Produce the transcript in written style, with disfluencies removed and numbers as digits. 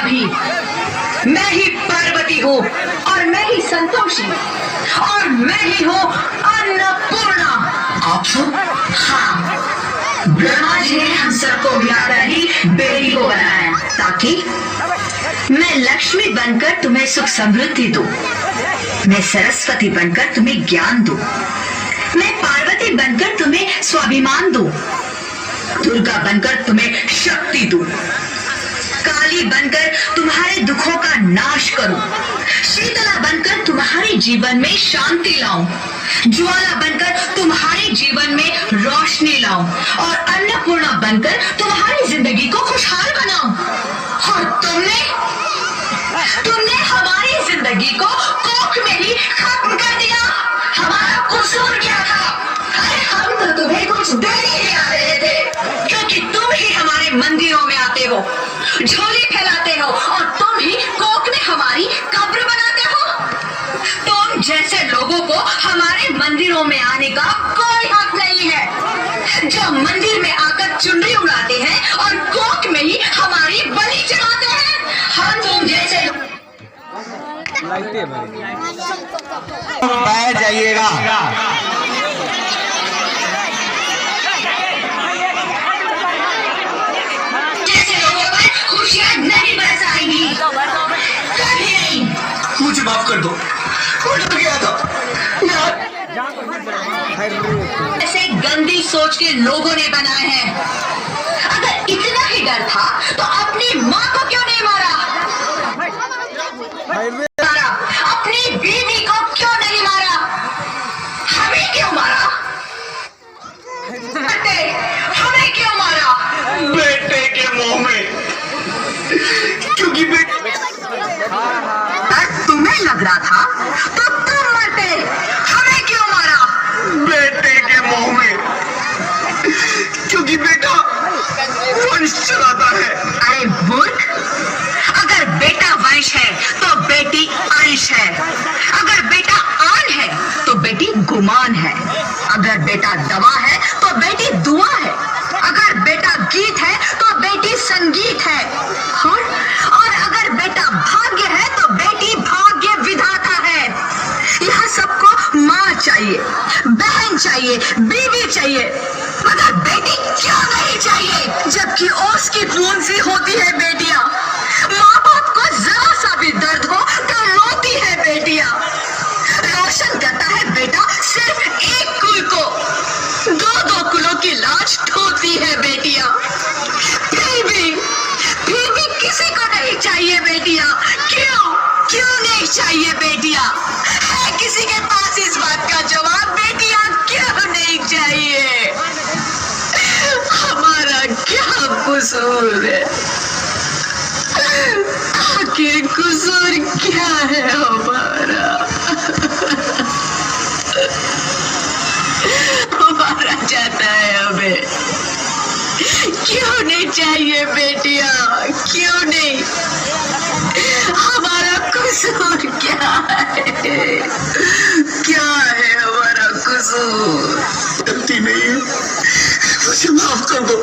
भी। मैं ही पार्वती हूँ और मैं ही संतोषी और मैं ही हूँ अन्नपूर्णा। आप सब? हाँ, ब्रह्मा जी ने हम सबको मिलाकर ही बेटी को बनाया ताकि मैं लक्ष्मी बनकर तुम्हें सुख समृद्धि दूं, मैं सरस्वती बनकर तुम्हें ज्ञान दूं, मैं पार्वती बनकर तुम्हें स्वाभिमान दूं, दुर्गा बनकर तुम्हें शक्ति दूं, काली बनकर तुम्हारे दुखों का नाश करूं, शीतला बनकर तुम्हारे जीवन में शांति लाऊं, ज्वाला बनकर तुम्हारे जीवन में रोशनी लाऊं और अन्नपूर्णा बनकर तुम्हारी जिंदगी को खुशहाल बनाऊं। और तुमने हमारी जिंदगी को कोख में ही खत्म कर दिया। हमारा कसूर क्या था? अरे हम तो तुम्हें कुछ देने ही आ रहे थे, क्योंकि तुम ही हमारे मंदिरों में आते हो, झोली फैलाते हो और तुम ही कोख में हमारी कब्र बनाते हो। तुम जैसे लोगों को हमारे मंदिरों में आने का कोई हक नहीं है, जो मंदिर में आकर चुनरी उड़ाते हैं और कोख में ही हमारी बलि चढ़ाते हैं। हम तुम जैसे बैठ जाइएगा। लोगों पर खुशियाँ नहीं बरसाएंगी, कभी नहीं। मुझे माफ कर दो, उठ गया था। ऐसे गंदी सोच के लोगों ने बनाए हैं। अगर इतना ही डर था तो अपनी माँ को क्यों नहीं मारा? अपनी बीवी को क्यों नहीं मारा? हमें क्यों मारा? हमें क्यों मारा? बेटे के मुंह में, क्योंकि तुम्हें लग रहा था तो तुम मरते। हमें क्यों मारा? बेटे के मुंह में, क्योंकि बेटा वंश चलाता है। अरे मूर्ख, अगर बेटा वंश है तो बेटी अंश है, अगर बेटा आन है तो बेटी गुमान है, अगर बेटा दवा है तो बेटी दुआ है, अगर बेटा गीत है तो बेटी संगीत है, और अगर बेटा भाग्य है तो बेटी भाग्य विधाता है। यहाँ सबको माँ चाहिए, बहन चाहिए, बीवी चाहिए, मगर बेटी क्यों नहीं चाहिए? जबकि ओस की खून सी होती है बेटियां। माँ बाप को जरा सा भी दर्द हो तो रोती है बेटियां। रोशन करता है बेटा सिर्फ एक कुल को, दो दो कुलों की लाज ढोती है बेटियां। फिर भी किसी को नहीं चाहिए बेटियां। क्यों नहीं चाहिए बेटियां? है किसी के पास इस बात का जवाब? बेटियां क्यों नहीं चाहिए? हमारा क्या कसूर है? आखिर कसूर क्या है हमारा? हमारा जाता है हमें। क्यों नहीं चाहिए बेटियां? क्यों नहीं? हमारा कसूर क्या है? क्या है हमारा कसूर? गलती नहीं है, मुझे माफ कर दो।